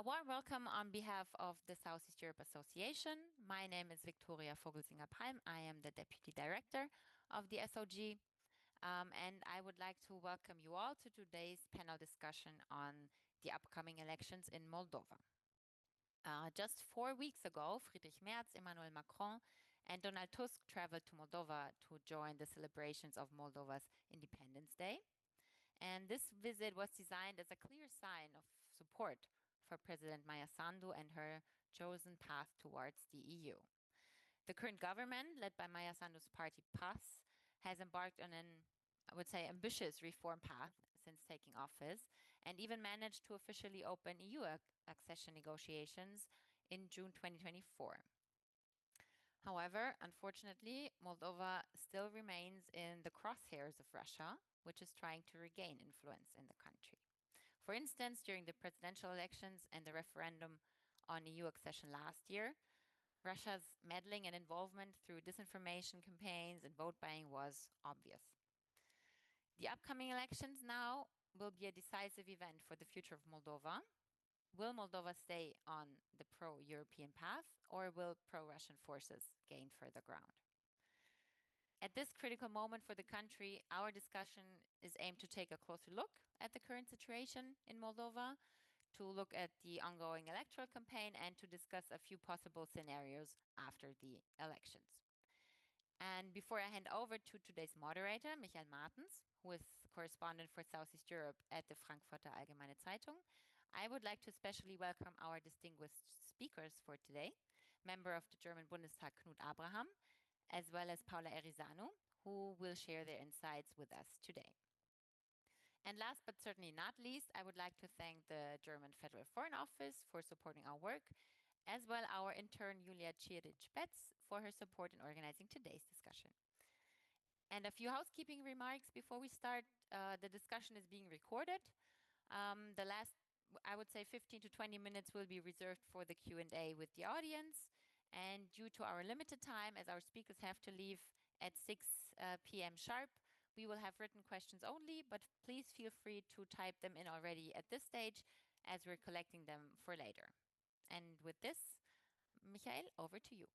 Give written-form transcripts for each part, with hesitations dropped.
A warm welcome on behalf of the Southeast Europe Association. My name is Victoria Vogelsinger-Palm. I am the Deputy Director of the SOG. And I would like to welcome you all to today's panel discussion on the upcoming elections in Moldova. Just 4 weeks ago, Friedrich Merz, Emmanuel Macron, and Donald Tusk traveled to Moldova to join the celebrations of Moldova's Independence Day. And this visit was designed as a clear sign of support for President Maia Sandu and her chosen path towards the EU. The current government, led by Maia Sandu's party PAS, has embarked on an, I would say, ambitious reform path since taking office, and even managed to officially open EU accession negotiations in June 2024. However, unfortunately, Moldova still remains in the crosshairs of Russia, which is trying to regain influence in the country. For instance, during the presidential elections and the referendum on EU accession last year, Russia's meddling and involvement through disinformation campaigns and vote buying was obvious. The upcoming elections now will be a decisive event for the future of Moldova. Will Moldova stay on the pro-European path, or will pro-Russian forces gain further ground? At this critical moment for the country, our discussion is aimed to take a closer look at the current situation in Moldova, to look at the ongoing electoral campaign, and to discuss a few possible scenarios after the elections. And before I hand over to today's moderator, Michael Martens, who is correspondent for Southeast Europe at the Frankfurter Allgemeine Zeitung, I would like to especially welcome our distinguished speakers for today, member of the German Bundestag Knut, as well as Paula Erizanu, who will share their insights with us today. And last but certainly not least, I would like to thank the German Federal Foreign Office for supporting our work, as well our intern Julia Ciric-Betz for her support in organizing today's discussion. And a few housekeeping remarks before we start. The discussion is being recorded. The last, I would say, 15 to 20 minutes will be reserved for the Q&A with the audience. And due to our limited time, as our speakers have to leave at 6 p.m. sharp, we will have written questions only, but please feel free to type them in already at this stage, as we're collecting them for later. And with this, Michael, over to you.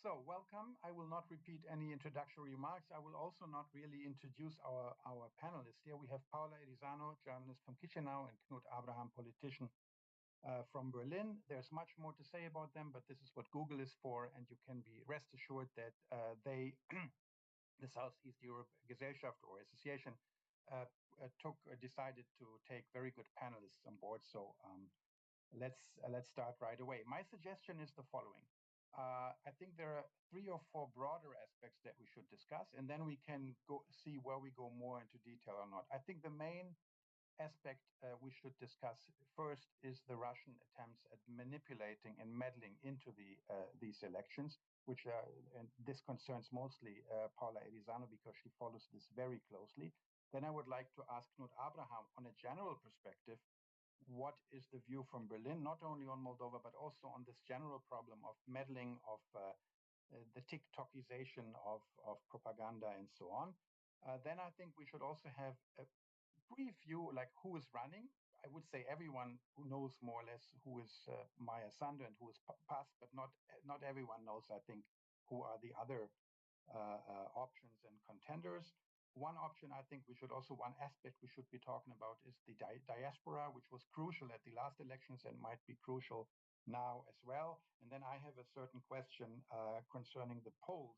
So welcome. I will not repeat any introductory remarks. I will also not really introduce our panelists here. We have Paula Erizanu, journalist from Chișinău, and Knut, politician from Berlin. There's much more to say about them, but this is what Google is for, and you can be rest assured that they, the Southeast Europe-Gesellschaft or Association, decided to take very good panelists on board. So let's start right away. My suggestion is the following. I think there are 3 or 4 broader aspects that we should discuss, and then we can go see where we go more into detail or not. I think the main aspect we should discuss first is the Russian attempts at manipulating and meddling into these elections, which and this concerns mostly Paula Erizanu because she follows this very closely. Then I would like to ask Knut on a general perspective, what is the view from Berlin, not only on Moldova, but also on this general problem of meddling, of the TikTokization of propaganda and so on. Then I think we should also have a brief view, like who is running. I would say everyone who knows more or less who is Maia Sandu and who is PAS, but not everyone knows, I think, who are the other options and contenders. One option, I think one aspect we should be talking about is the diaspora, which was crucial at the last elections and might be crucial now as well. And then I have a certain question concerning the polls,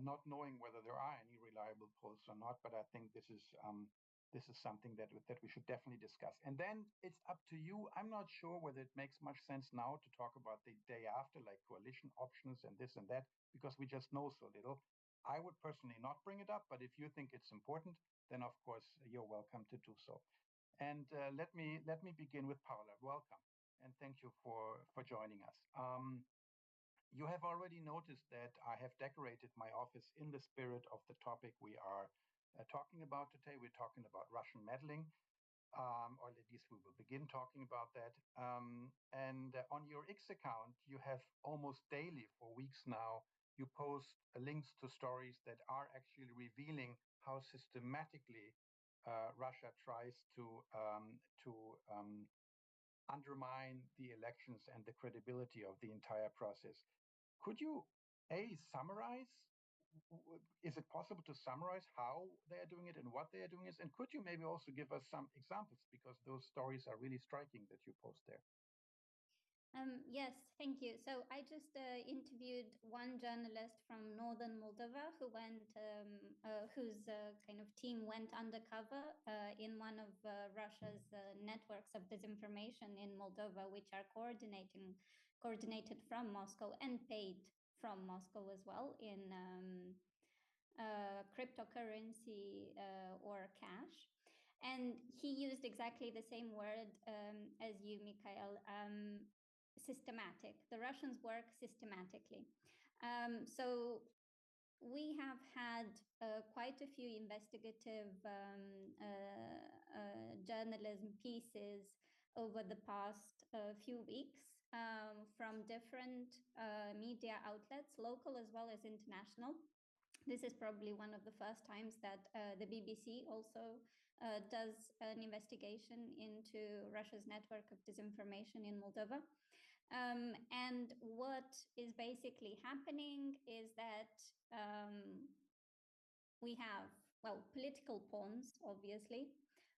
not knowing whether there are any reliable polls or not, but I think this is something that we should definitely discuss. And then it's up to you. I'm not sure whether it makes much sense now to talk about the day after, like coalition options and this and that, because we just know so little. I would personally not bring it up, but if you think it's important, then of course you're welcome to do so. And let me begin with Paula. Welcome, and thank you for joining us. You have already noticed that I have decorated my office in the spirit of the topic we are talking about today. We're talking about Russian meddling, or at least we will begin talking about that. And on your X account, you have almost daily for weeks now, you post links to stories that are actually revealing how systematically Russia tries to undermine the elections and the credibility of the entire process. Could you, summarize? Is it possible to summarize how they are doing it and what they are doing it? And could you maybe also give us some examples, because those stories are really striking that you post there? Yes, thank you. So I just interviewed one journalist from northern Moldova who went, whose kind of team went undercover in one of Russia's networks of disinformation in Moldova, which are coordinated from Moscow and paid from Moscow as well in cryptocurrency or cash. And he used exactly the same word as you, Mikhail. Systematic. The Russians work systematically. So we have had quite a few investigative journalism pieces over the past few weeks from different media outlets, local as well as international. This is probably one of the first times that the BBC also does an investigation into Russia's network of disinformation in Moldova. And what is basically happening is that we have, well, political pawns, obviously,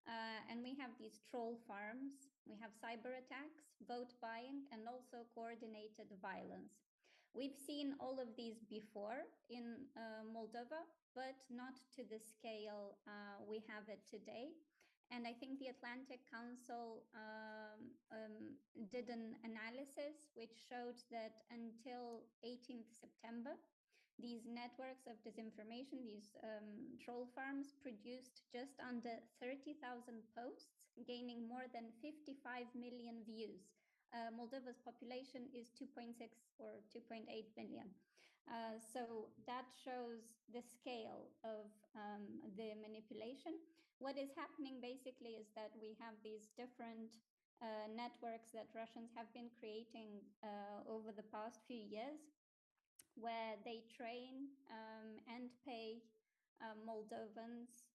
and we have these troll farms, we have cyber attacks, vote buying, and also coordinated violence. We've seen all of these before in Moldova, but not to the scale we have it today. And I think the Atlantic Council did an analysis which showed that until 18th September, these networks of disinformation, these troll farms, produced just under 30,000 posts, gaining more than 55 million views. Moldova's population is 2.6 or 2.8 million. So that shows the scale of the manipulation. What is happening basically is that we have these different networks that Russians have been creating over the past few years, where they train and pay Moldovans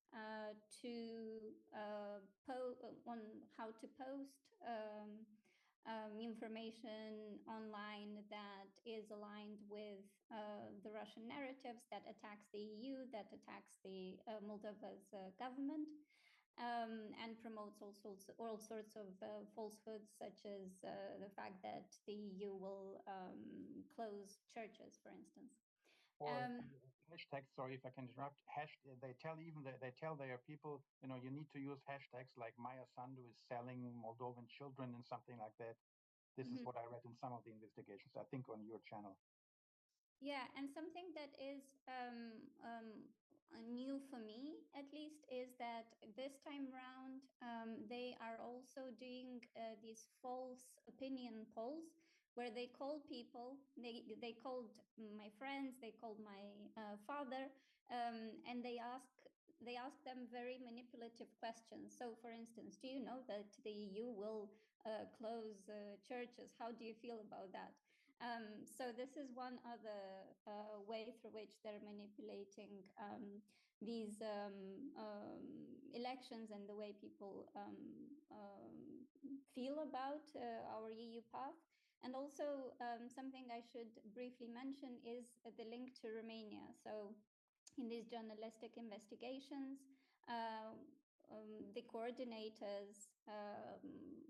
on how to post information online that is aligned with the Russian narratives, that attacks the EU, that attacks the Moldova's government, and promotes all sorts of falsehoods, such as the fact that the EU will close churches, for instance. Or hashtags, sorry if I can interrupt. They tell their people, you need to use hashtags like Maia Sandu is selling Moldovan children and something like that. This is what I read in some of the investigations, I think on your channel. Yeah, and something that is new for me, at least, is that this time round, they are also doing these false opinion polls, where they call people, they called my friends, they called my father, and they ask them very manipulative questions. So, for instance, do you know that the EU will close churches? How do you feel about that? So this is one other way through which they're manipulating these elections and the way people feel about our EU path. And also something I should briefly mention is the link to Romania. So in these journalistic investigations, the coordinators,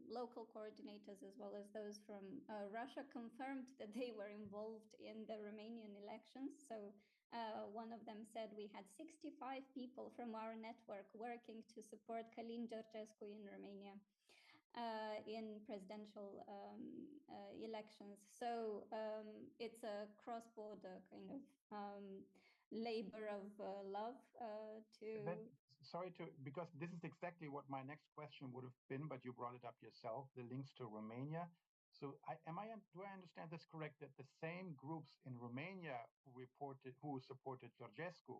local coordinators, as well as those from Russia, confirmed that they were involved in the Romanian elections. So one of them said we had 65 people from our network working to support Călin Georgescu in Romania in presidential elections. So it's a cross-border kind of labor of love because this is exactly what my next question would have been, but you brought it up yourself, the links to Romania. So do I understand this correct, that the same groups in Romania who supported Georgescu,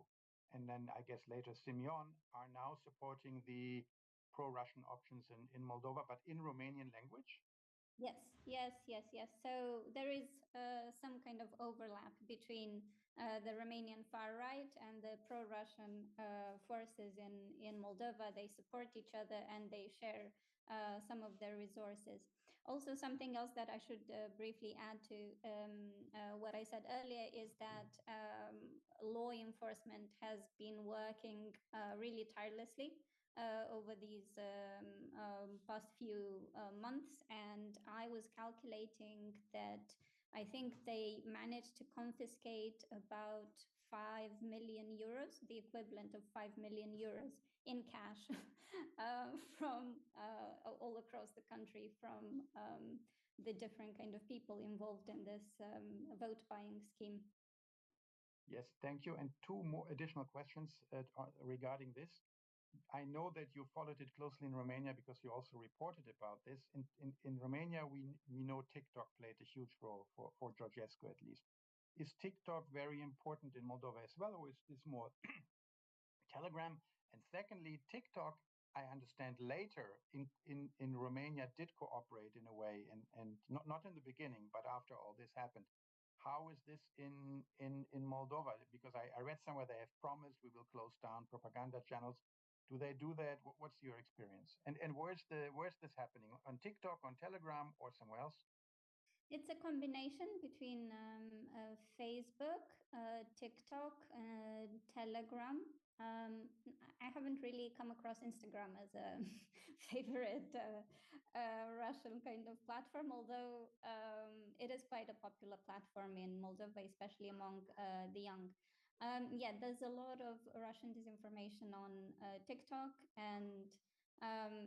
and then I guess later Simeon, are now supporting the pro-Russian options in Moldova, but in Romanian language? Yes. So there is some kind of overlap between the Romanian far right and the pro-Russian forces in Moldova. They support each other and they share some of their resources. Also, something else that I should briefly add to what I said earlier is that law enforcement has been working really tirelessly over these past few months, and I was calculating that I think they managed to confiscate about 5 million euros, the equivalent of 5 million euros in cash from all across the country, from the different kind of people involved in this vote buying scheme. Yes, thank you. And two more additional questions regarding this. I know that you followed it closely in Romania because you also reported about this. In Romania, we know TikTok played a huge role for Georgescu, at least. Is TikTok very important in Moldova as well, or is this more Telegram? And secondly, TikTok, I understand later in Romania did cooperate in a way, and not in the beginning, but after all this happened. How is this in Moldova? Because I read somewhere they have promised we will close down propaganda channels. Do they do that? What's your experience? And where's this happening? On TikTok, on Telegram, or somewhere else? It's a combination between Facebook, TikTok, Telegram. I haven't really come across Instagram as a favorite Russian kind of platform, although it is quite a popular platform in Moldova, especially among the young. Yeah, there's a lot of Russian disinformation on TikTok, and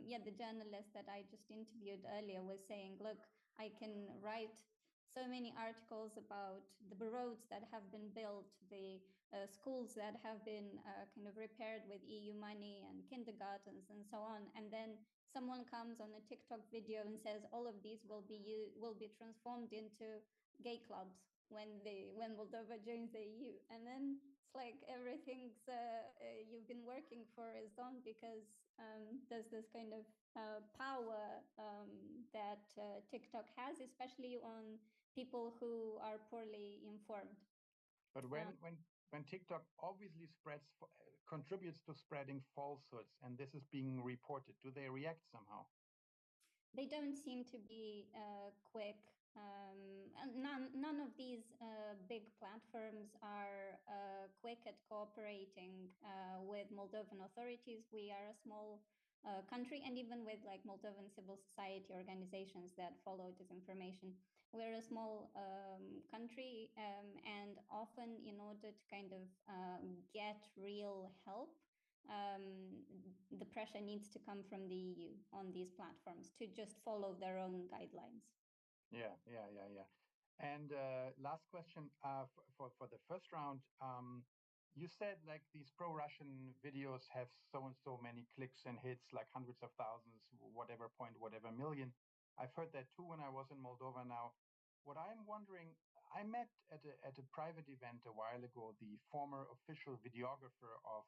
yeah, the journalist that I just interviewed earlier was saying, look, I can write so many articles about the roads that have been built, the schools that have been kind of repaired with EU money, and kindergartens and so on. And then someone comes on a TikTok video and says all of these will be transformed into gay clubs when Moldova joins the EU. And then it's like everything's you've been working for is gone, because there's this kind of power that TikTok has, especially on people who are poorly informed. But when TikTok obviously contributes to spreading falsehoods, and this is being reported, do they react somehow? They don't seem to be quick. None of these big platforms are quick at cooperating with Moldovan authorities. We are a small country, and even with like Moldovan civil society organizations that follow disinformation, we're a small country, and often in order to kind of get real help, the pressure needs to come from the EU on these platforms to just follow their own guidelines. Yeah. And last question for the first round. You said like these pro-Russian videos have so and so many clicks and hits, like hundreds of thousands, whatever million. I've heard that too when I was in Moldova now. What I'm wondering, I met at a private event a while ago the former official videographer of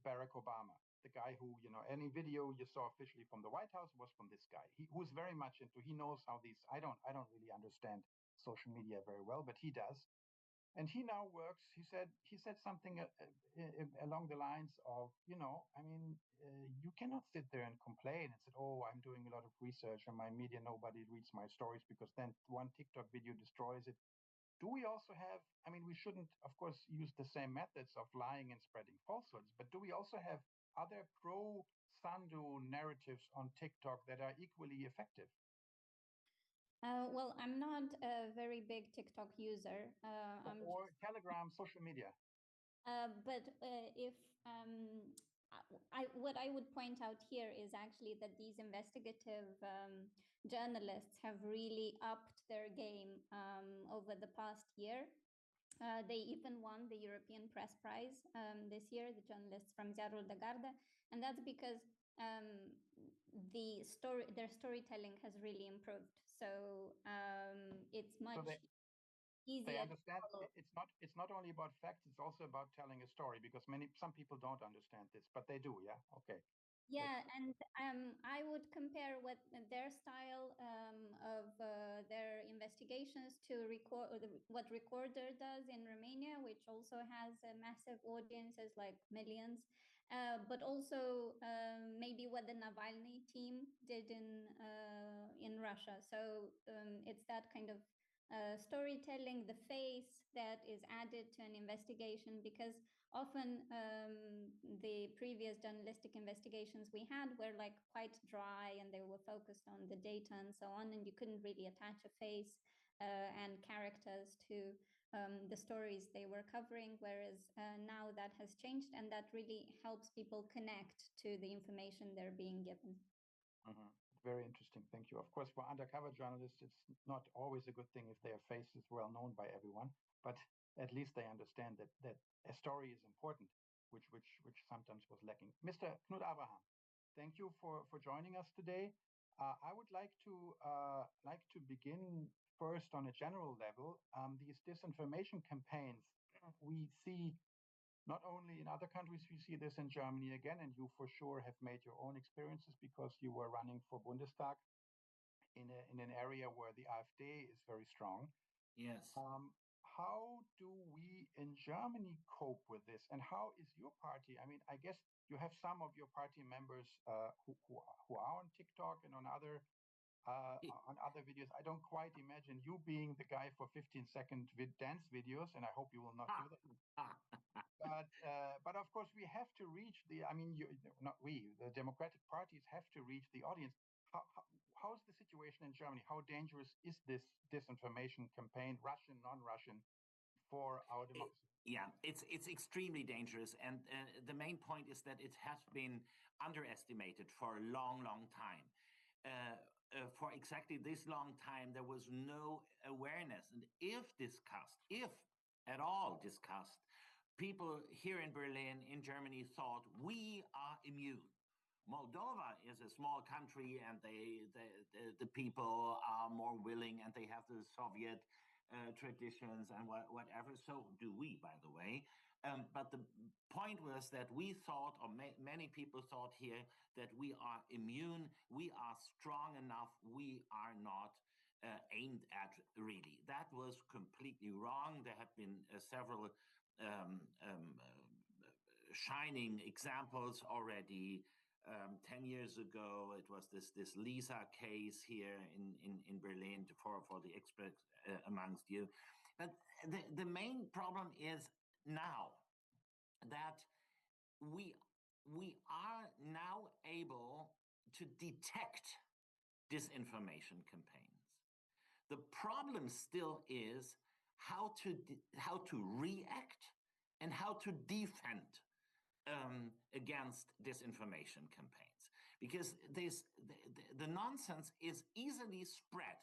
Barack Obama, the guy who, any video you saw officially from the White House was from this guy. He was very much into. He knows how these. I don't really understand social media very well, but he does. And he now works. He said something along the lines of, you cannot sit there and complain and say, oh, I'm doing a lot of research and my media, nobody reads my stories, because then one TikTok video destroys it. Do we also have, we shouldn't, of course, use the same methods of lying and spreading falsehoods, but do we also have other pro-Sandu narratives on TikTok that are equally effective? Well, I'm not a very big TikTok user. Or Telegram, social media. But if what I would point out here is actually that these investigative journalists have really upped their game over the past year. They even won the European Press Prize this year, the journalists from Ziarul de Gardă, and that's because their storytelling has really improved. So it's much easier. They understand it's not only about facts, it's also about telling a story, because some people don't understand this, but they do. Yeah. Okay. Yeah, and I would compare their style of their investigations to what Recorder does in Romania, which also has massive audiences, like millions. but also maybe what the Navalny team did in Russia. So it's that kind of storytelling, the face that is added to an investigation, because often the previous journalistic investigations we had were like quite dry, and they were focused on the data and so on, and you couldn't really attach a face and characters to the stories they were covering, whereas now that has changed, and that really helps people connect to the information they're being given. Very interesting. Thank you. Of course, for undercover journalists, it's not always a good thing if their face is well known by everyone, but at least they understand that a story is important, which sometimes was lacking. Mr. Knut Abraham, thank you for joining us today. I would like to begin first on a general level. These disinformation campaigns we see not only in other countries, we see this in Germany again, and you for sure have made your own experiences because you were running for Bundestag in an area where the AfD is very strong. Yes. How do we in Germany cope with this, and how is your party? I mean, I guess you have some of your party members who are on TikTok and on other videos. I don't quite imagine you being the guy for 15-second dance videos, and I hope you will not do that. But of course, we have to reach the. I mean, the Democratic parties have to reach the audience. How's the situation in Germany? How dangerous is this disinformation campaign, Russian, non-Russian, for our democracy? It's extremely dangerous, and the main point is that it has been underestimated for a long time. For exactly this long time, there was no awareness, and if at all discussed, people here in Berlin, in Germany, thought we are immune. Moldova is a small country, and the people are more willing, and they have the Soviet traditions and whatever. So do we, by the way. But the point was that we thought, or many people thought here, that we are immune, we are strong enough, we are not aimed at really. That was completely wrong. There have been several shining examples already. 10 years ago, it was this Lisa case here in Berlin for the experts amongst you. But the main problem is now that we are now able to detect disinformation campaigns. The problem still is how to react and how to defend against disinformation campaigns, because the nonsense is easily spread,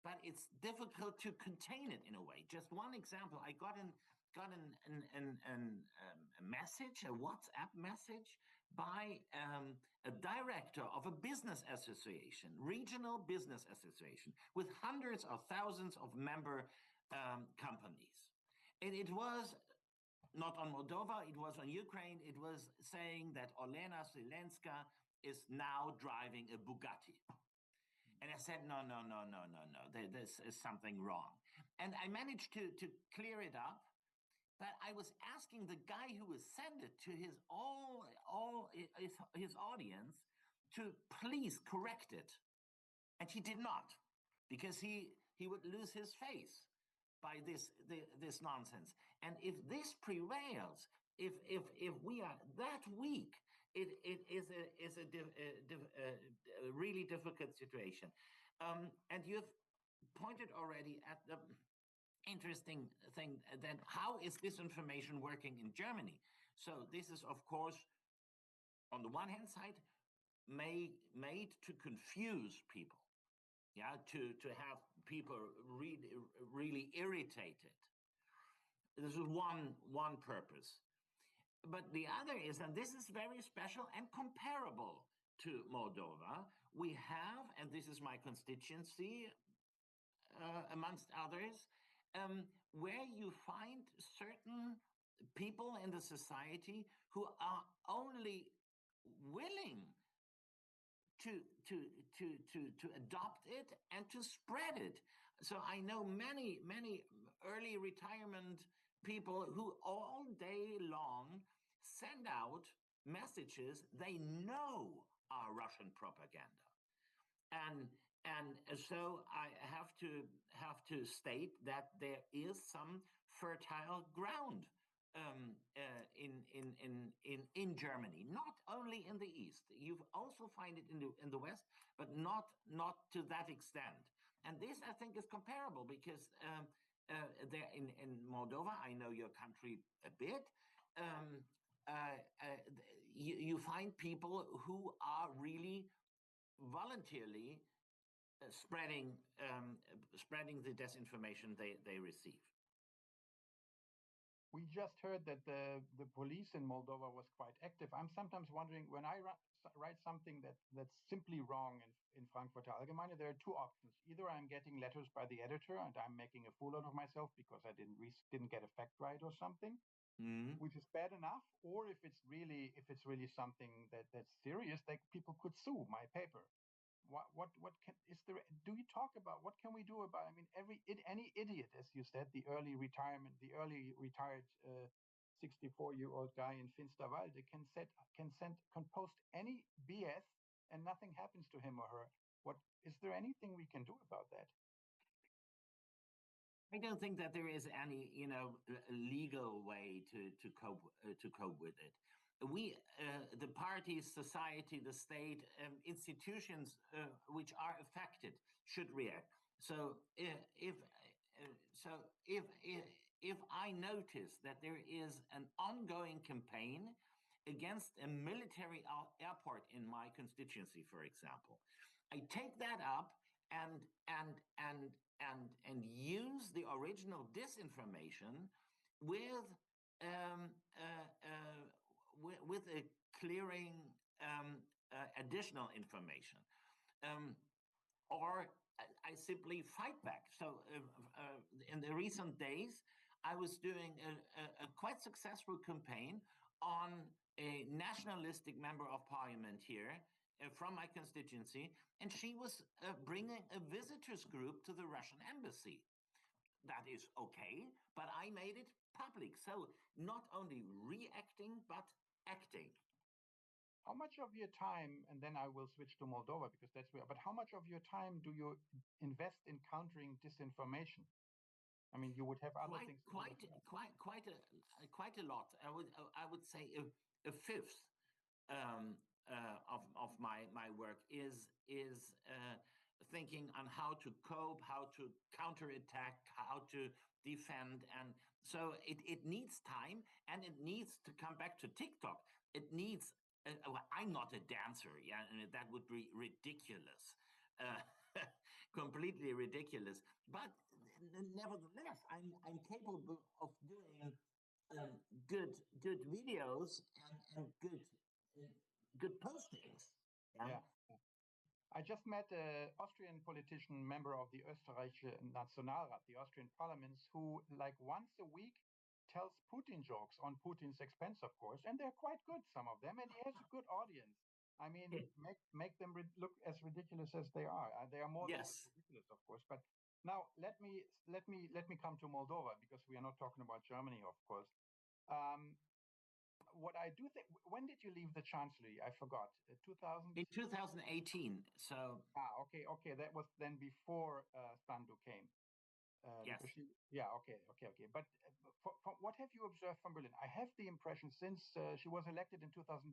but it's difficult to contain it in a way. Just one example: I got a message, a WhatsApp message, by a director of a business association, regional business association, with hundreds of thousands of member companies. And it was not on Moldova, it was on Ukraine. It was saying that Olena Zelenska is now driving a Bugatti. And I said, no, this is something wrong. And I managed to clear it up. But I was asking the guy who was sent it to his audience to please correct it. And he did not, because he would lose his face by this nonsense. And if this prevails, if we are that weak, it is a really difficult situation. And you've pointed already at the interesting thing, then how is this information working in Germany? So this is, of course, on the one hand side, made to confuse people, to have people really irritated. This is one purpose. But the other is, and this is very special and comparable to Moldova, we have, and this is my constituency, amongst others, where you find certain people in the society who are only willing to adopt it and to spread it. So I know many early retirement people who all day long send out messages they know are Russian propaganda. And so I have to state that there is some fertile ground in Germany, not only in the East. You also find it in the West, but not to that extent. And this, I think, is comparable because there in Moldova, I know your country a bit. You find people who are really voluntarily spreading the disinformation they receive. We just heard that the police in Moldova was quite active. I'm sometimes wondering, when I write something that's simply wrong in Frankfurter Allgemeine, there are two options. Either I'm getting letters by the editor and I'm making a fool out of myself because I didn't get a fact right or something, which is bad enough. Or if it's really something that's serious, that people could sue my paper. Do you talk about what can we do about? I mean, any idiot, as you said, the early retired 64-year-old guy in Finsterwalde can post any BS and nothing happens to him or her. Is there anything we can do about that? I don't think that there is any, legal way to cope with it. We, the parties, society, the state, institutions which are affected should react. So if I notice that there is an ongoing campaign against a military airport in my constituency, for example, I take that up and use the original disinformation with a clearing additional information, or I simply fight back. So in the recent days, I was doing a quite successful campaign on a nationalistic member of parliament here from my constituency, and she was bringing a visitors group to the Russian embassy. That is okay, but I made it public. So not only reacting, but acting. How much of your time, and then I will switch to Moldova because that's where, but how much of your time do you invest in countering disinformation? I mean, you would have other things. Quite a lot. I would say a fifth of my work is thinking on how to cope, how to counterattack, how to defend. And so it needs time, and it needs to come back to TikTok. It needs, I'm not a dancer, yeah, and that would be ridiculous, completely ridiculous. But nevertheless, I'm capable of doing good videos and good postings. Yeah. I just met an Austrian politician, member of the Österreichische Nationalrat, the Austrian parliaments, who like once a week tells Putin jokes on Putin's expense, of course, and they're quite good, some of them, and he has a good audience. I mean, make them look as ridiculous as they are. They are more than ridiculous, of course. But now let me come to Moldova, because we are not talking about Germany, of course. What I do think, when did you leave the chancellery? I forgot. 2000? In 2018. So. Okay. That was then before Sandu came. Yes. Okay. But what have you observed from Berlin? I have the impression, since she was elected in 2020,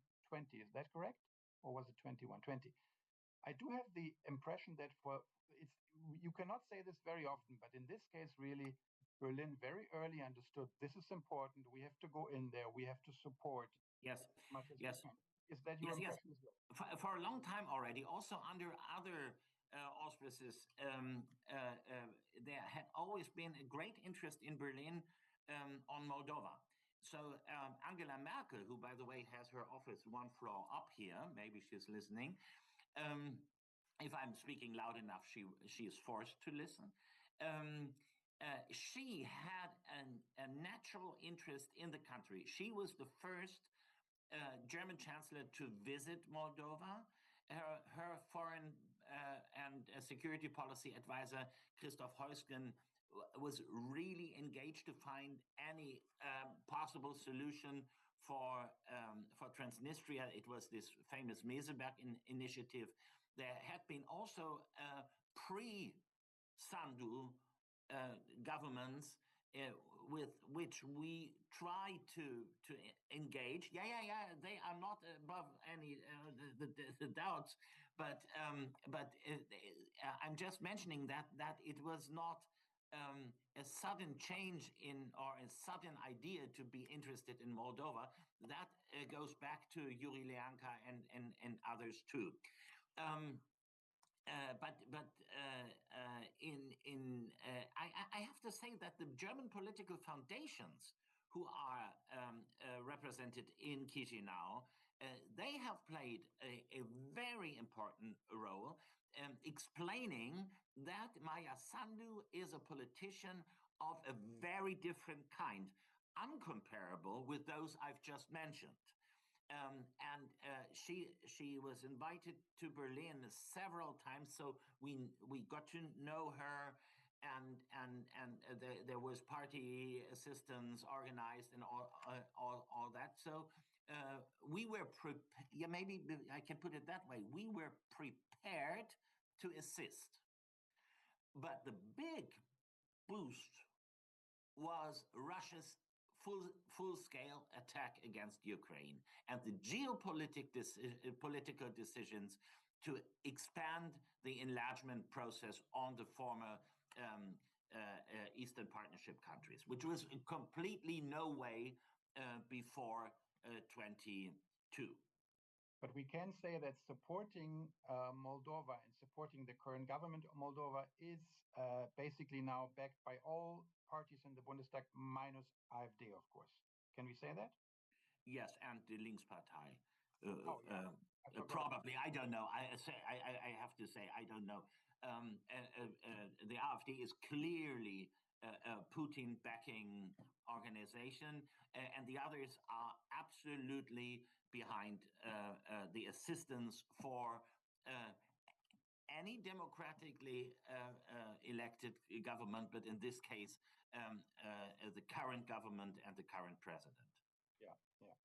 is that correct? Or was it 21? 20. I do have the impression that you cannot say this very often, but in this case, really, Berlin very early understood this is important. We have to go in there. We have to support. Yes. As much as yes. we can. Is that your impression as well? For a long time already, also under other auspices, there had always been a great interest in Berlin on Moldova. So Angela Merkel, who, by the way, has her office one floor up here, maybe she's listening. If I'm speaking loud enough, she is forced to listen. She had a natural interest in the country. She was the first German chancellor to visit Moldova. Her foreign and security policy advisor, Christoph Heusgen, was really engaged to find any possible solution for Transnistria, it was this famous Meseberg initiative. There had been also pre-Sandu governments with which we try to engage. Yeah. They are not above any the doubts, but I'm just mentioning that it was not a sudden change or a sudden idea to be interested in Moldova. That goes back to Yuri Leanka and others too. I have to say that the German political foundations who are represented in Chișinău, they have played a very important role explaining that Maia Sandu is a politician of a very different kind, uncomparable with those I've just mentioned. She was invited to Berlin several times, so we got to know her, and there was party assistance organized and all that. So we were maybe I can put it that way. We were prepared to assist, but the big boost was Russia's full-scale attack against Ukraine and the political decisions to expand the enlargement process on the former Eastern Partnership countries, which was completely no way before 22. But we can say that supporting Moldova and supporting the current government of Moldova is basically now backed by all parties in the Bundestag minus AfD, of course. Can we say that? Yes, and the Linkspartei. Probably, I don't know. I have to say, I don't know. The AfD is clearly a Putin-backing organization, and the others are absolutely behind the assistance for any democratically elected government, but in this case, the current government and the current president. Yeah,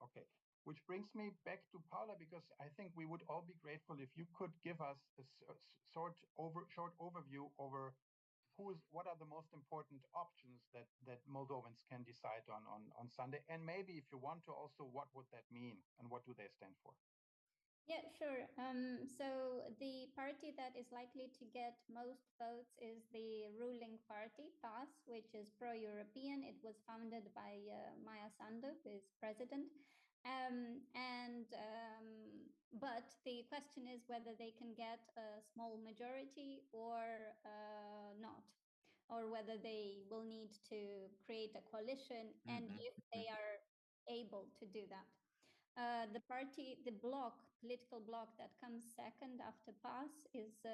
okay. Which brings me back to Paula, because I think we would all be grateful if you could give us a short overview over what are the most important options that Moldovans can decide on Sunday, and maybe if you want to also, what would that mean and what do they stand for? Yeah, sure. So the party that is likely to get most votes is the ruling party, PAS, which is pro-European. It was founded by Maia Sandu, who is president. But the question is whether they can get a small majority or not, or whether they will need to create a coalition, and if they are able to do that. The political bloc that comes second after PAS is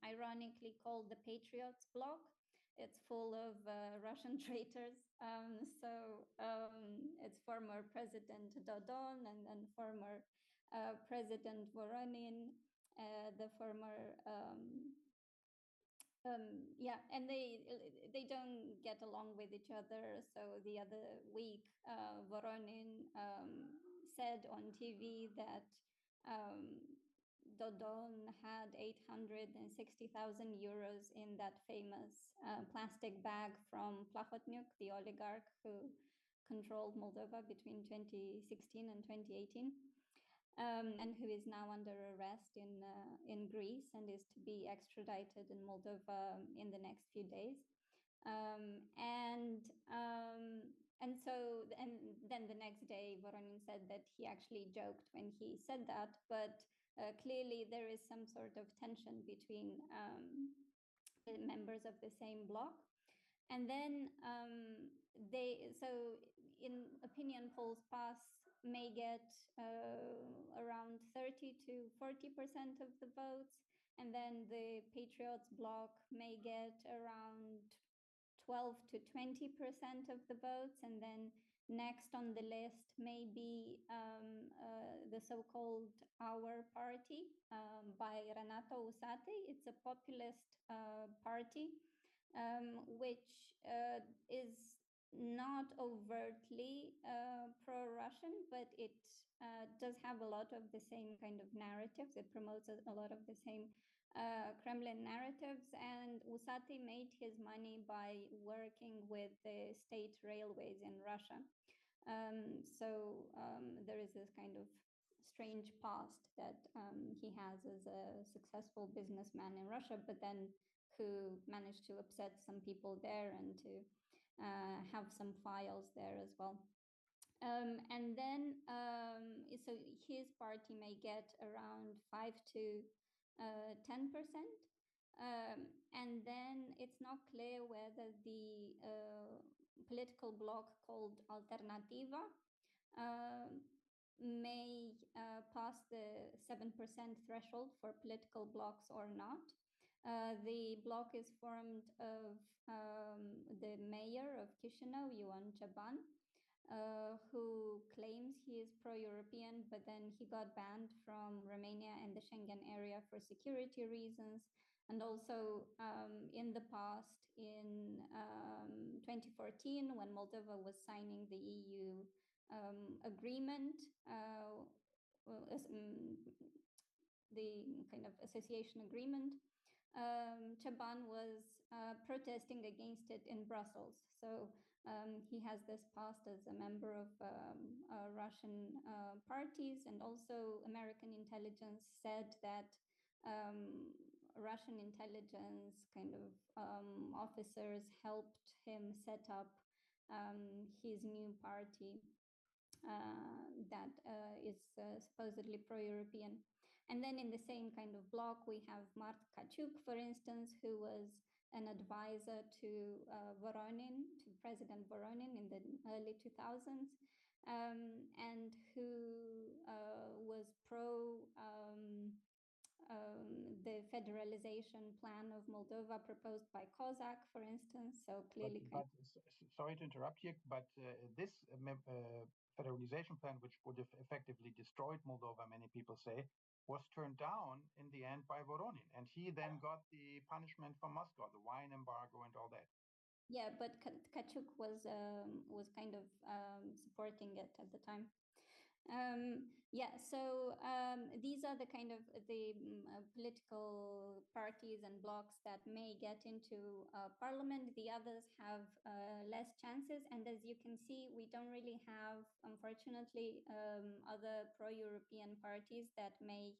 ironically called the Patriots Bloc. It's full of Russian traitors. It's former President Dodon and former President Voronin, the former and they don't get along with each other. So the other week, Voronin said on TV that Dodon had 860,000 euros in that famous plastic bag from Plahotniuc, the oligarch who controlled Moldova between 2016 and 2018. And who is now under arrest in Greece and is to be extradited in Moldova in the next few days. And then the next day, Voronin said that he actually joked when he said that, but clearly there is some sort of tension between the members of the same bloc. And then in opinion polls, PAS may get around 30 to 40% of the votes, and then the Patriots bloc may get around 12 to 20% of the votes, and then next on the list may be the so-called Our Party by Renato Usate. It's a populist party which is not overtly pro-Russian, but it does have a lot of the same kind of narratives. It promotes a lot of the same Kremlin narratives, and Usati made his money by working with the state railways in Russia. There is this kind of strange past that he has as a successful businessman in Russia, but then who managed to upset some people there and to have some files there as well. So his party may get around 5 to 10%. And then it's not clear whether the political bloc called Alternativa may pass the 7% threshold for political blocs or not. The bloc is formed of the mayor of Chișinău, Ioan Ceban, who claims he is pro-European, but then he got banned from Romania and the Schengen area for security reasons. And also in the past, in 2014, when Moldova was signing the EU agreement, the kind of association agreement, Ceban was protesting against it in Brussels. So he has this past as a member of Russian parties, and also American intelligence said that Russian intelligence kind of officers helped him set up his new party that is supposedly pro-European. And then in the same kind of block, we have Mart Kachuk, for instance, who was an advisor to Voronin, to President Voronin in the early 2000s, and who was pro the federalization plan of Moldova proposed by Kozak, for instance. So clearly, sorry to interrupt you, but this federalization plan, which would have effectively destroyed Moldova, many people say, was turned down in the end by Voronin, and he then got the punishment from Moscow, the wine embargo and all that. Yeah, but Kachuk was kind of supporting it at the time. These are the kind of the political parties and blocs that may get into parliament. The others have less chances, and as you can see, we don't really have, unfortunately, other pro-European parties that may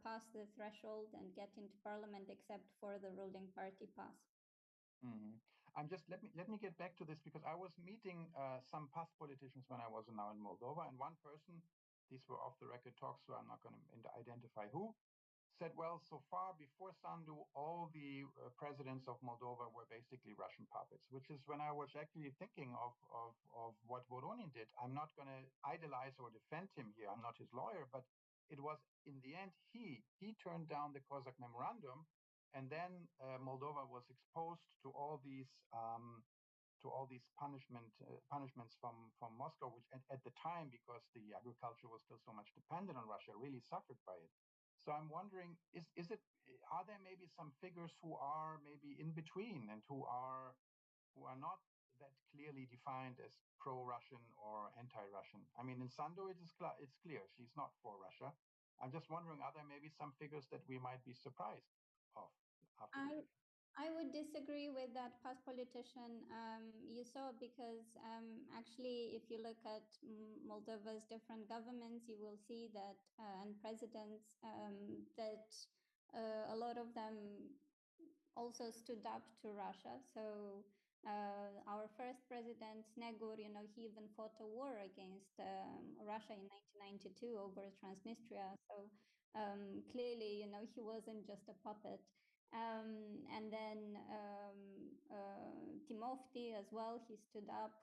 pass the threshold and get into parliament, except for the ruling party PAS. Mm-hmm. Let me get back to this, because I was meeting some past politicians when I was now in Moldova, and one person, these were off the record talks, so I'm not going to identify who, said, well, so far before Sandu, all the presidents of Moldova were basically Russian puppets, which is when I was actually thinking of what Voronin did. I'm not going to idolize or defend him here. I'm not his lawyer, but it was in the end he turned down the Kozak memorandum. And then Moldova was exposed to all these punishments from Moscow, which at the time, because the agriculture was still so much dependent on Russia, really suffered by it. So I'm wondering, are there maybe some figures who are maybe in between and who are not that clearly defined as pro-Russian or anti-Russian? I mean, in Sandu it's clear she's not for Russia. I'm just wondering, are there maybe some figures that we might be surprised of? I would disagree with that past politician you saw, because actually, if you look at Moldova's different governments, you will see that and presidents that a lot of them also stood up to Russia. So our first president, Snegur, he even fought a war against Russia in 1992 over Transnistria. So clearly, he wasn't just a puppet. And then Timofti as well, he stood up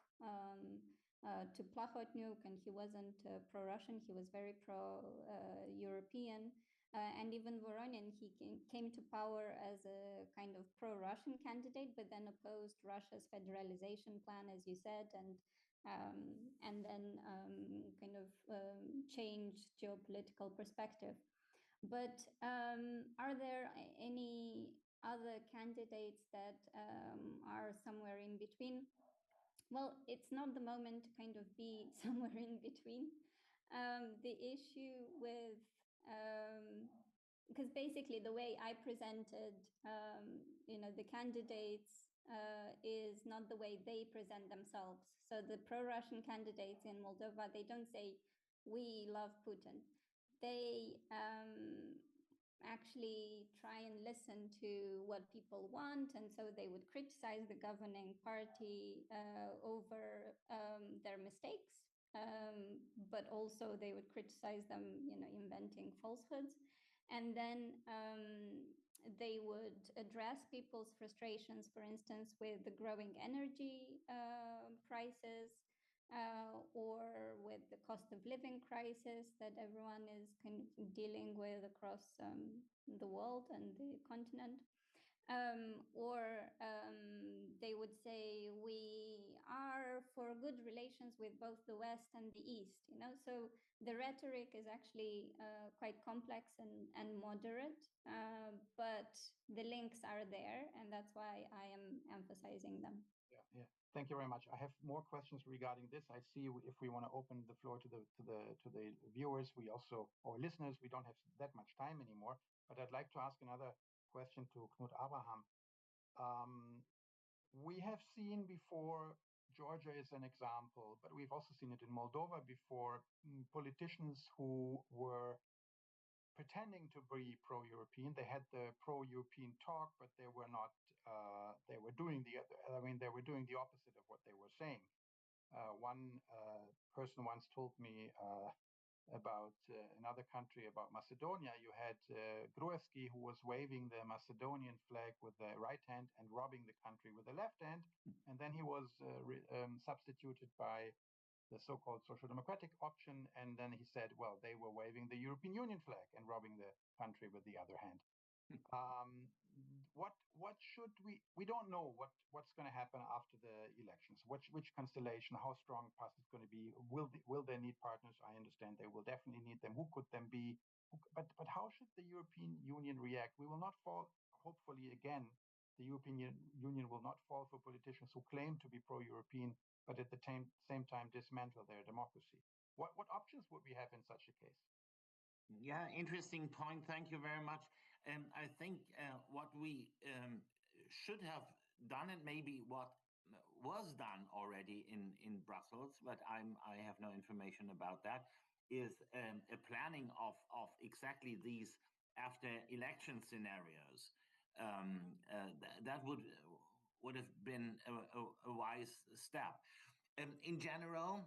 to Plahotniuk, and he wasn't pro-Russian, he was very pro-European. And even Voronin, he came to power as a kind of pro-Russian candidate, but then opposed Russia's federalization plan, as you said, and then kind of changed geopolitical perspective. But are there any other candidates that are somewhere in between? Well, it's not the moment to kind of be somewhere in between. The issue with, because basically the way I presented, the candidates is not the way they present themselves. So the pro-Russian candidates in Moldova, they don't say, we love Putin. They actually try and listen to what people want, and so they would criticize the governing party over their mistakes, but also they would criticize them, inventing falsehoods, and then they would address people's frustrations, for instance, with the growing energy prices, or with the cost of living crisis that everyone is kind of dealing with across the world and the continent. Or they would say, we are for good relations with both the West and the East, So the rhetoric is actually quite complex and moderate, but the links are there, and that's why I am emphasizing them. Yeah. Thank you very much. I have more questions regarding this. I see if we want to open the floor to the viewers, or listeners, we don't have that much time anymore. But I'd like to ask another question to Knut Abraham. We have seen before, Georgia is an example, but we've also seen it in Moldova before, politicians who were pretending to be pro-European. They had the pro-European talk, but they were not. They were doing the opposite of what they were saying. One person once told me about another country, about Macedonia. You had Gruevski, who was waving the Macedonian flag with the right hand and robbing the country with the left hand, and then he was substituted by the so-called social democratic option, and then he said, well, they were waving the European Union flag and robbing the country with the other hand. What should we don't know what's going to happen after the elections, which constellation, how strong path is going to be. Will they need partners? I understand they will definitely need them. Who could them be? But how should the European Union react? We will not fall, hopefully again, the European Union will not fall for politicians who claim to be pro-European, but at the same time dismantle their democracy. What options would we have in such a case? Yeah, interesting point. Thank you very much. I think what we should have done, and maybe what was done already in Brussels, but I have no information about that, is a planning of exactly these after election scenarios. That would have been a wise step. In general,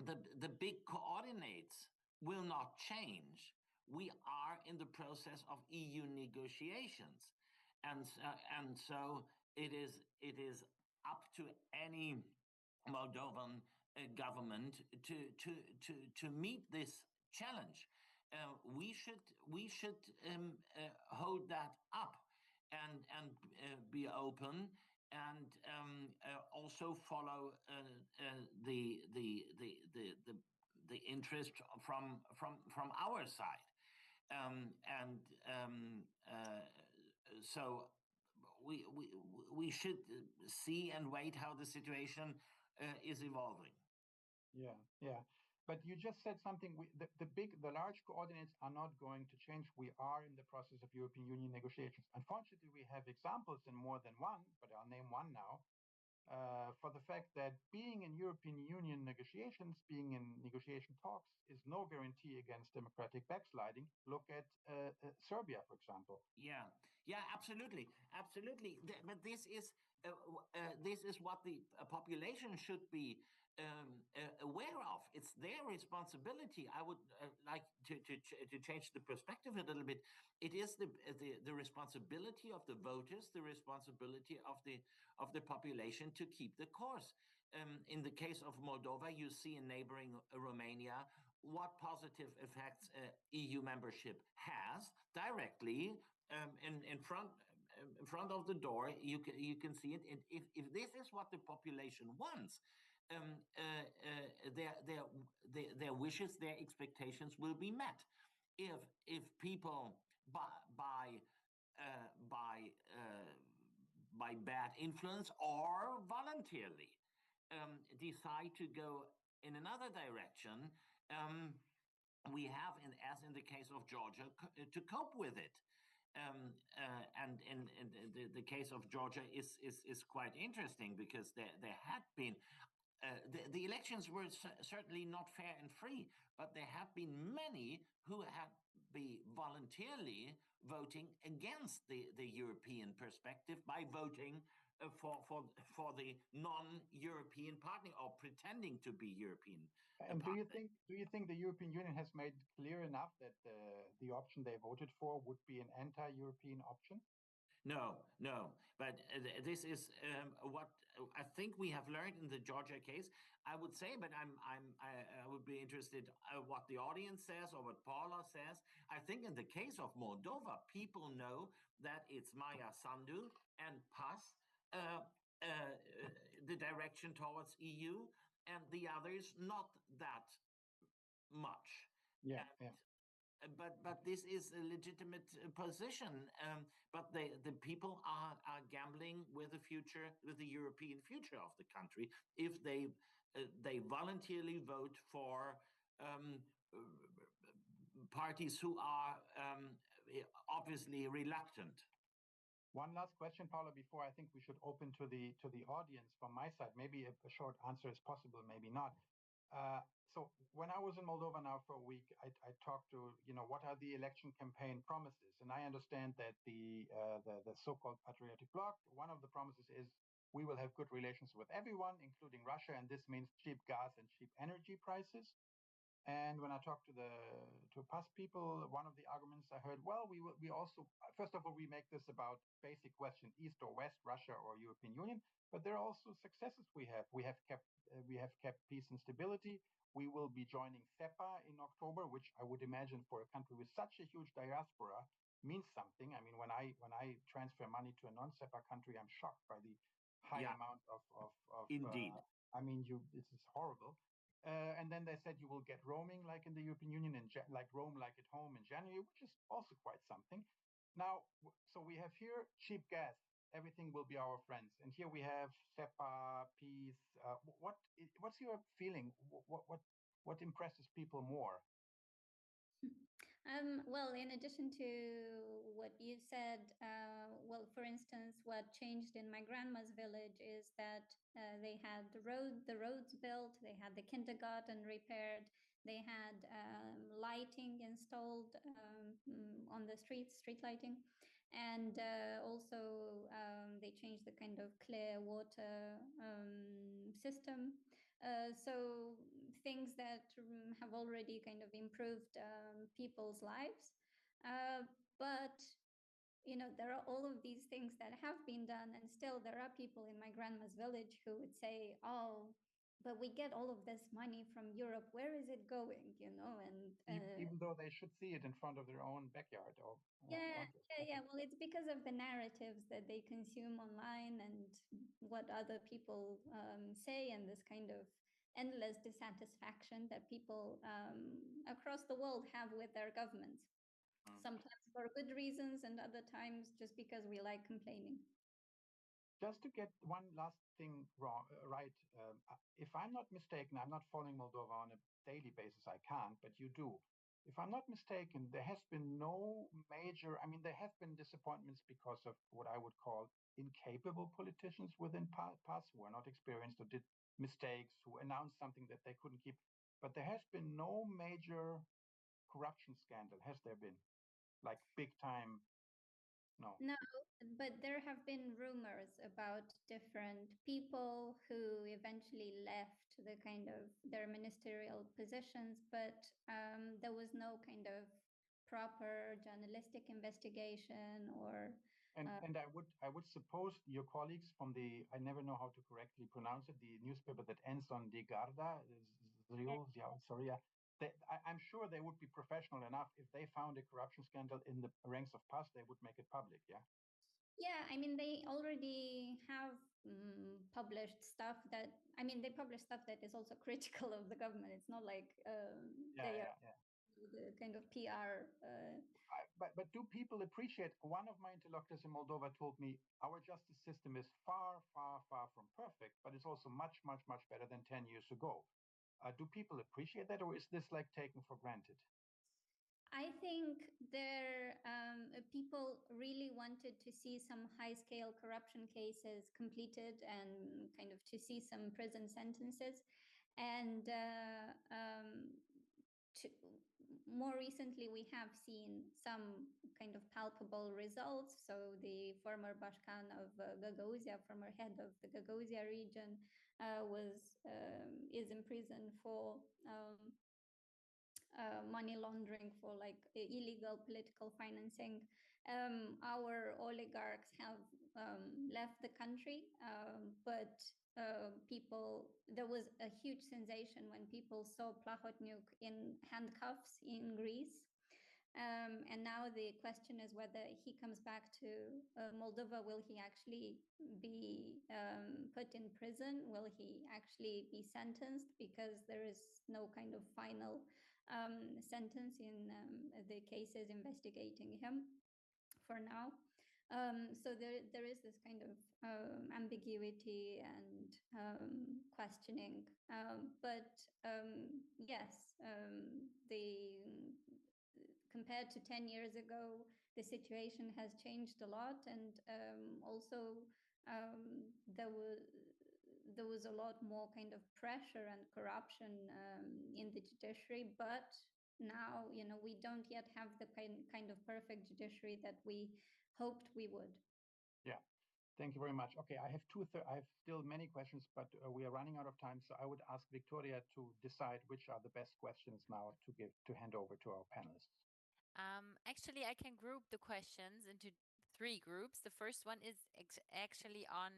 the big coordinates will not change. We are in the process of EU negotiations, and so it is up to any Moldovan government to meet this challenge. We should hold that up and be open, and also follow the interest from our side. So we should see and wait how the situation is evolving. Yeah. But you just said something. The large coordinates are not going to change. We are in the process of European Union negotiations. Unfortunately, we have examples in more than one, but I'll name one now. For the fact that being in European Union negotiations, being in negotiation talks, is no guarantee against democratic backsliding. Look at Serbia, for example. Yeah, absolutely. But this is what the population should be aware of. It's their responsibility. I would like to change the perspective a little bit. It is the responsibility of the voters, the responsibility of the population to keep the course. In the case of Moldova, you see in neighboring Romania what positive effects EU membership has directly in front of the door. You can see it. And if this is what the population wants, their wishes, their expectations will be met. If people by bad influence or voluntarily decide to go in another direction, we have, as in the case of Georgia, to cope with it. And the case of Georgia is quite interesting, because there had been the elections were certainly not fair and free, but there have been many who have been voluntarily voting against the European perspective by voting for the non-European partner, or pretending to be European. And do you think the European Union has made clear enough that the option they voted for would be an anti-European option? No. But this is what I think we have learned in the Georgia case. I would say, but I would be interested what the audience says or what Paula says. I think in the case of Moldova, people know that it's Maia Sandu and PAS, the direction towards EU, and the others not that much. Yeah. But this is a legitimate position. But the people are gambling with the future, with the European future of the country, if they voluntarily vote for parties who are obviously reluctant. One last question, Paula, before I think we should open to the audience from my side. Maybe a short answer is possible, maybe not. So when I was in Moldova now for a week, I talked to, what are the election campaign promises? And I understand that the so-called Patriotic Bloc, one of the promises is we will have good relations with everyone, including Russia, and this means cheap gas and cheap energy prices. And when I talked to PAS people, one of the arguments I heard, well, we also, first of all, we make this about basic question, East or West, Russia or European Union, but there are also successes we have. We have kept peace and stability. We will be joining CEPA in October, which I would imagine for a country with such a huge diaspora means something. I mean, when I transfer money to a non-CEPA country, I'm shocked by the high amount of Indeed. This is horrible. And then they said you will get roaming like in the European Union, like roam like at home in January, which is also quite something. Now, so we have here cheap gas. Everything will be our friends. And here we have CEPA, peace. What's your feeling? What impresses people more? Well, in addition to what you said, for instance, what changed in my grandma's village is that they had the roads built, they had the kindergarten repaired, they had lighting installed on the street lighting, and also they changed the kind of clear water system. So things that have already kind of improved people's lives. But, there are all of these things that have been done, and still there are people in my grandma's village who would say, oh, but we get all of this money from Europe. Where is it going? And even though they should see it in front of their own backyard. Yeah. Well, it's because of the narratives that they consume online and what other people say, and this kind of endless dissatisfaction that people across the world have with their governments. Sometimes for good reasons, and other times just because we like complaining. Just to get one last thing right, if I'm not mistaken, I'm not following Moldova on a daily basis. I can't, but you do. If I'm not mistaken, there has been no major, there have been disappointments because of what I would call incapable politicians within PAS who are not experienced or did mistakes, who announced something that they couldn't keep. But there has been no major corruption scandal, has there been? Like big time? No. No, but there have been rumors about different people who eventually left their ministerial positions, but there was no kind of proper journalistic investigation or. And I would suppose your colleagues from I never know how to correctly pronounce it, the newspaper that ends on the Garda, I'm sure they would be professional enough. If they found a corruption scandal in the ranks of PAS, they would make it public, yeah? Yeah, they already have published stuff that, they publish stuff that is also critical of the government. It's not like the kind of PR. But do people appreciate? One of my interlocutors in Moldova told me our justice system is far, far, far from perfect, but it's also much, much, much better than 10 years ago. Do people appreciate that, or is this like taken for granted? I think people really wanted to see some high-scale corruption cases completed and kind of to see some prison sentences. And more recently, we have seen some kind of palpable results. So the former Bashkan of Gagauzia, former head of the Gagauzia region, is in prison for money laundering, for like illegal political financing. Our oligarchs have left the country, but there was a huge sensation when people saw Plahotniuc in handcuffs in Greece. And now the question is whether he comes back to Moldova. Will he actually be put in prison? Will he actually be sentenced? Because there is no kind of final sentence in the cases investigating him for now. So there is this kind of ambiguity and questioning. But yes, compared to 10 years ago, the situation has changed a lot, and also there was a lot more kind of pressure and corruption in the judiciary. But now, we don't yet have the kind of perfect judiciary that we hoped we would. Yeah. Thank you very much. Okay, I have still many questions, but we are running out of time. So I would ask Victoria to decide which are the best questions now to hand over to our panelists. Actually, I can group the questions into 3 groups. The first one is actually on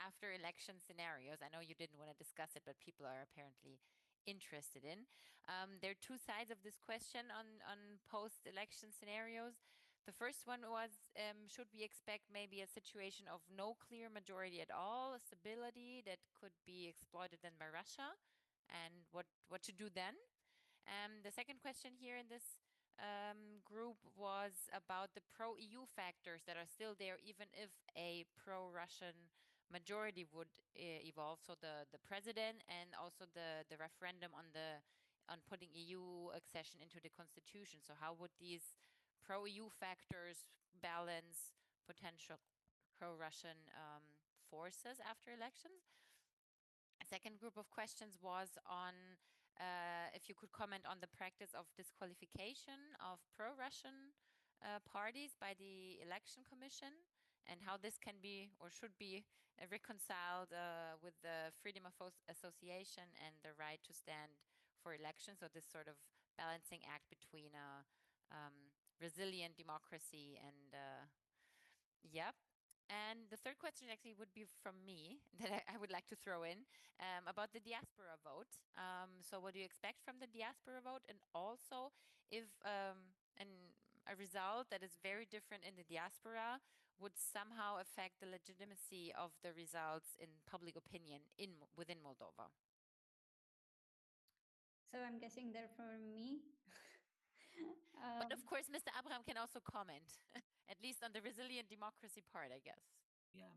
after election scenarios. I know you didn't want to discuss it, but people are apparently interested in. There are 2 sides of this question on post-election scenarios. The first one was, should we expect maybe a situation of no clear majority at all, a stability that could be exploited then by Russia, and what to do then? The second question here in this group was about the pro-EU factors that are still there, even if a pro-Russian majority would evolve. So the president and also the referendum on putting EU accession into the constitution. So how would these pro-EU factors balance potential pro-Russian forces after elections? A second group of questions was on if you could comment on the practice of disqualification of pro-Russian parties by the election commission, and how this can be or should be reconciled with the freedom of association and the right to stand for elections. So this sort of balancing act between resilient democracy and yep. And the third question actually would be from me that I would like to throw in about the diaspora vote. So what do you expect from the diaspora vote? And also if a result that is very different in the diaspora would somehow affect the legitimacy of the results in public opinion within Moldova. So I'm guessing they're for me. But of course, Mr. Abraham can also comment, at least on the resilient democracy part, I guess. Yeah.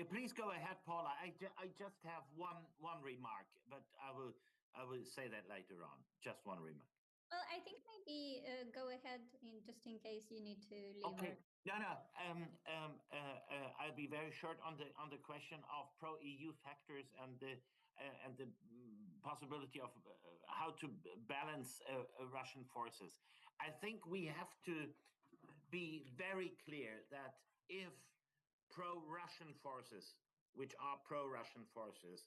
Please go ahead, Paula. I just have one remark, but I will say that later on. Just one remark. Well, I think maybe go ahead just in case you need to leave. Okay. No. I'll be very short on the question of pro-EU factors and the possibility of how to balance Russian forces. I think we have to be very clear that if pro-Russian forces, which are pro-Russian forces,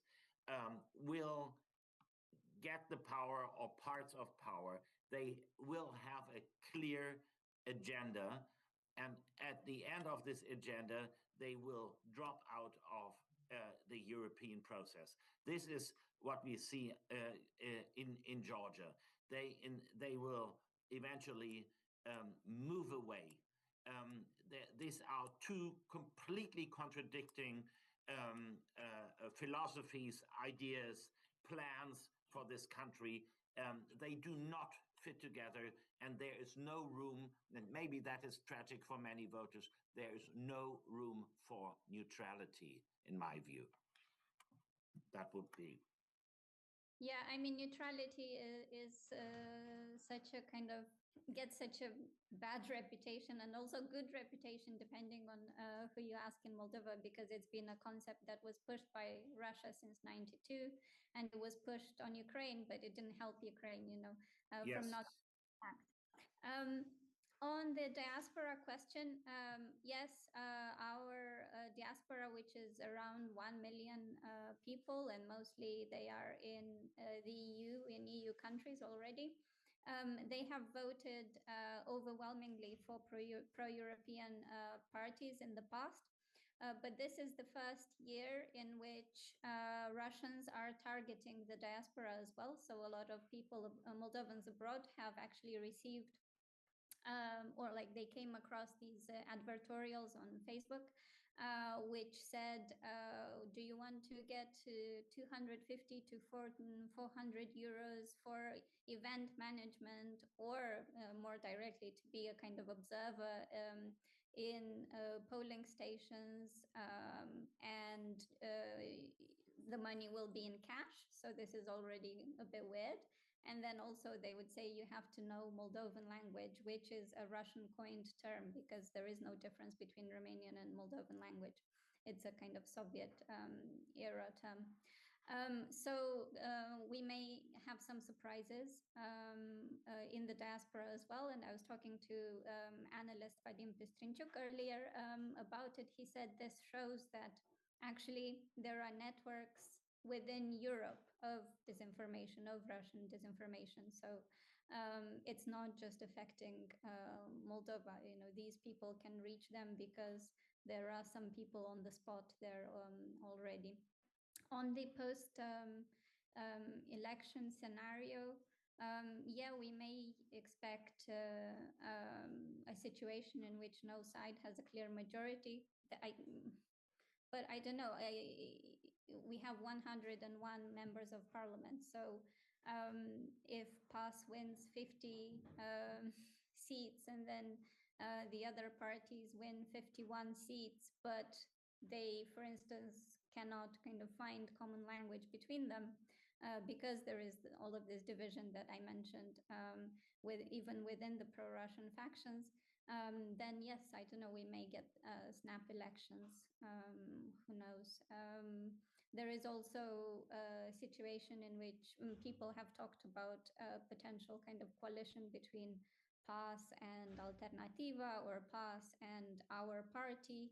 will get the power or parts of power, they will have a clear agenda. And at the end of this agenda, they will drop out of the European process. This is what we see in Georgia. They will eventually move away. These are 2 completely contradicting philosophies, ideas, plans for this country. They do not fit together, and there is no room, and maybe that is tragic for many voters, there is no room for neutrality, in my view. That would be. Yeah, I mean, neutrality is such a kind of, gets such a bad reputation and also good reputation depending on who you ask in Moldova, because it's been a concept that was pushed by Russia since '92, and it was pushed on Ukraine, but it didn't help Ukraine, you know, Yes. from not act. On the diaspora question, yes, our diaspora, which is around 1 million people, and mostly they are in the EU, in EU countries already, they have voted overwhelmingly for pro-European parties in the past. But this is the first year in which Russians are targeting the diaspora as well. So a lot of people, Moldovans abroad, have actually received or like they came across these advertorials on Facebook, which said, do you want to get 250 to 400 euros for event management, or more directly to be a kind of observer in polling stations, and the money will be in cash. So this is already a bit weird. And then also they would say you have to know Moldovan language, which is a Russian coined term, because there is no difference between Romanian and Moldovan language. It's a kind of Soviet era term. So we may have some surprises in the diaspora as well. And I was talking to analyst Vadim Pistrinciuc earlier about it. He said this shows that actually there are networks within Europe of disinformation, of Russian disinformation. So it's not just affecting Moldova. You know, these people can reach them because there are some people on the spot there already. On the post-election scenario, yeah, we may expect a situation in which no side has a clear majority. But I don't know. We have 101 members of parliament. So if PAS wins 50 seats, and then the other parties win 51 seats, but they, for instance, cannot kind of find common language between them, because there is all of this division that I mentioned, even within the pro-Russian factions, then yes, I don't know, we may get snap elections. Who knows? There is also a situation in which people have talked about a potential kind of coalition between PAS and Alternativa, or PAS and our party,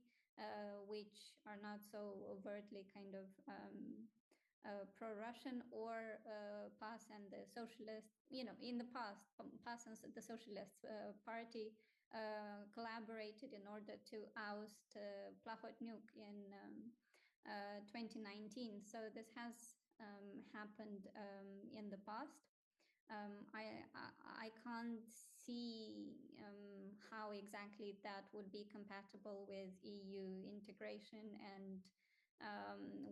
which are not so overtly kind of pro-Russian, or PAS and the socialists. You know, in the past, PAS and the Socialist Party collaborated in order to oust Plahotniuc in 2019. So this has happened in the past. I can't see how exactly that would be compatible with EU integration, and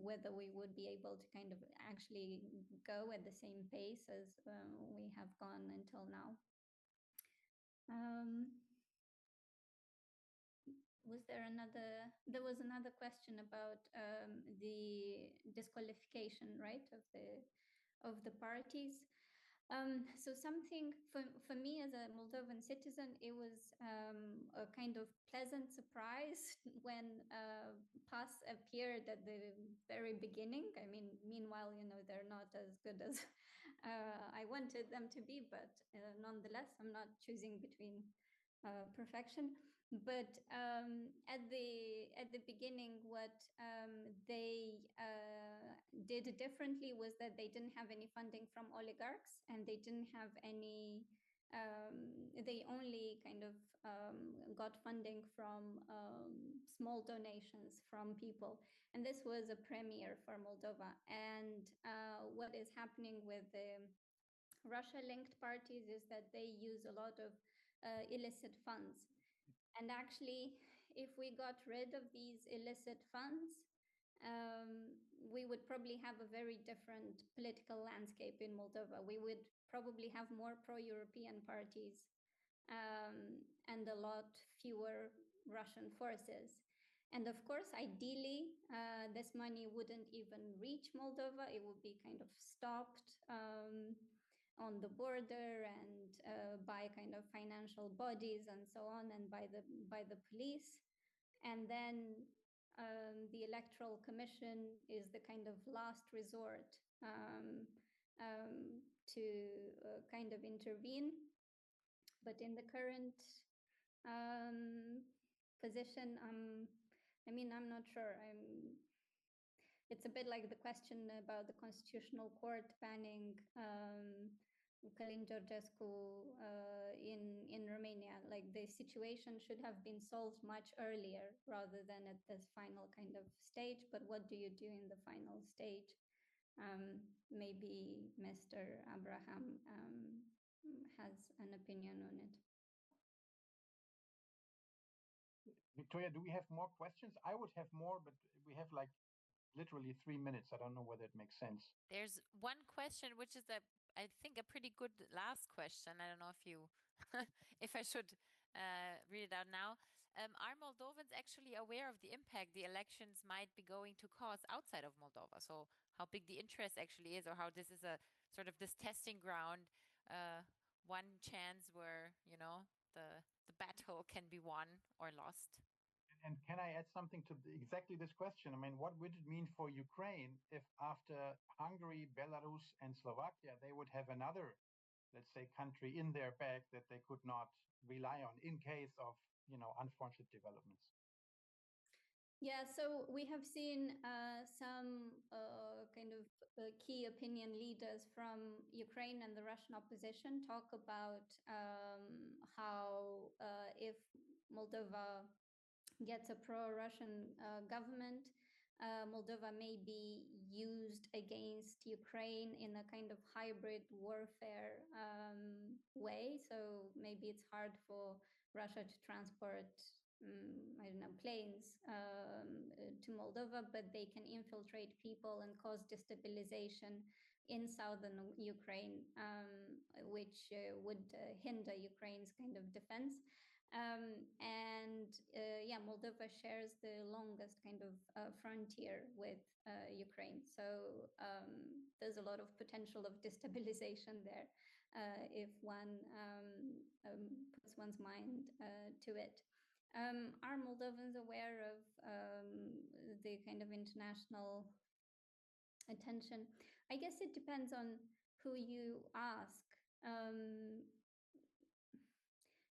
whether we would be able to kind of actually go at the same pace as we have gone until now. There was another question about the disqualification, right, of the parties. So something for me as a Moldovan citizen, it was a kind of pleasant surprise when PAS appeared at the very beginning. I mean, meanwhile, you know, they're not as good as I wanted them to be, but nonetheless, I'm not choosing between perfection. But at the beginning, what they did differently was that they didn't have any funding from oligarchs, and they didn't have any. They only kind of got funding from small donations from people, and this was a premiere for Moldova. And what is happening with the Russia-linked parties is that they use a lot of illicit funds. And actually, if we got rid of these illicit funds, we would probably have a very different political landscape in Moldova. We would probably have more pro-European parties and a lot fewer Russian forces. And of course, ideally, this money wouldn't even reach Moldova. It would be kind of stopped on the border and by kind of financial bodies and so on, and by the police. And then the Electoral Commission is the kind of last resort to kind of intervene. But in the current position, I'm not sure. It's a bit like the question about the Constitutional Court banning Călin Georgescu in Romania. Like, the situation should have been solved much earlier rather than at this final kind of stage. But what do you do in the final stage? Maybe Mr. Abraham has an opinion on it. Victoria, do we have more questions? I would have more, but we have like literally 3 minutes. I don't know whether it makes sense. There's one question, which is I think a pretty good last question. I don't know if you, if I should read it out now. Are Moldovans actually aware of the impact the elections might be going to cause outside of Moldova? So how big the interest actually is, or how this is a sort of this testing ground, one chance where, you know, the battle can be won or lost. And can I add something to exactly this question? I mean, what would it mean for Ukraine if after Hungary, Belarus, and Slovakia, they would have another, let's say, country in their bag that they could not rely on in case of, you know, unfortunate developments? Yeah, so we have seen some kind of key opinion leaders from Ukraine and the Russian opposition talk about how if Moldova gets a pro-Russian government, Moldova may be used against Ukraine in a kind of hybrid warfare way. So maybe it's hard for Russia to transport I don't know, planes to Moldova, but they can infiltrate people and cause destabilization in southern Ukraine, which would hinder Ukraine's kind of defense. Moldova shares the longest kind of frontier with Ukraine. So there's a lot of potential of destabilization there if one puts one's mind to it. Are Moldovans aware of the kind of international attention? I guess it depends on who you ask.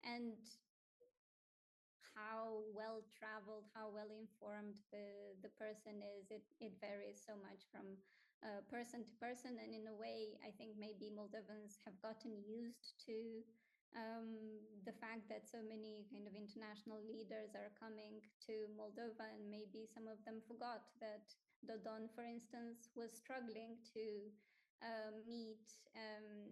And how well traveled, how well informed the person is. It varies so much from person to person. And in a way, I think maybe Moldovans have gotten used to the fact that so many kind of international leaders are coming to Moldova, and maybe some of them forgot that Dodon, for instance, was struggling to meet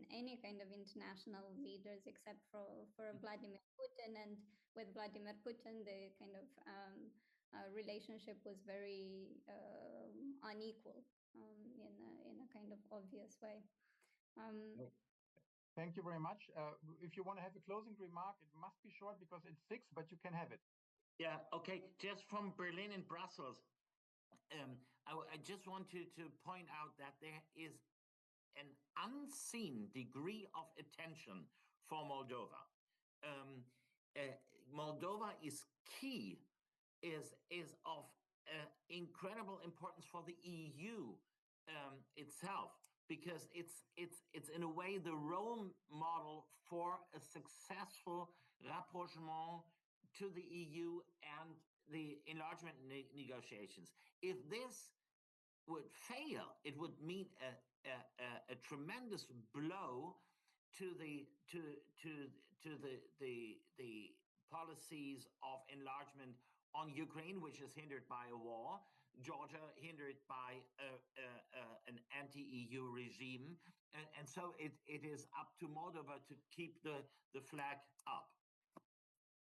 any kind of international leaders except for Vladimir Putin. And with Vladimir Putin, the kind of relationship was very unequal in a kind of obvious way. Thank you very much. If you want to have a closing remark, it must be short because it's 6, but you can have it. Yeah, okay. Just from Berlin and Brussels, I just want to point out that there is an unseen degree of attention for Moldova. Moldova is key, is of incredible importance for the EU itself, because it's in a way the role model for a successful rapprochement to the EU and the enlargement negotiations. If this would fail, it would mean a tremendous blow to the policies of enlargement on Ukraine, which is hindered by a war, Georgia hindered by an anti-EU regime, and so it is up to Moldova to keep the flag up.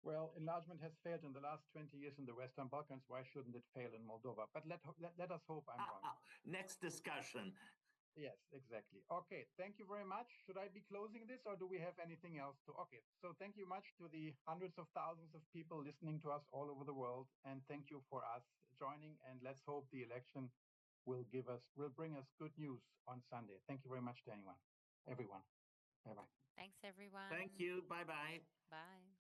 Well, enlargement has failed in the last 20 years in the Western Balkans. Why shouldn't it fail in Moldova? But let us hope I'm wrong. Next discussion. Yes, exactly. Okay, thank you very much. Should I be closing this or do we have anything else to? Okay, so thank you much to the hundreds of thousands of people listening to us all over the world. And thank you for us joining. And let's hope the election will bring us good news on Sunday. Thank you very much to everyone. Bye-bye. Thanks, everyone. Thank you. Bye-bye. Bye.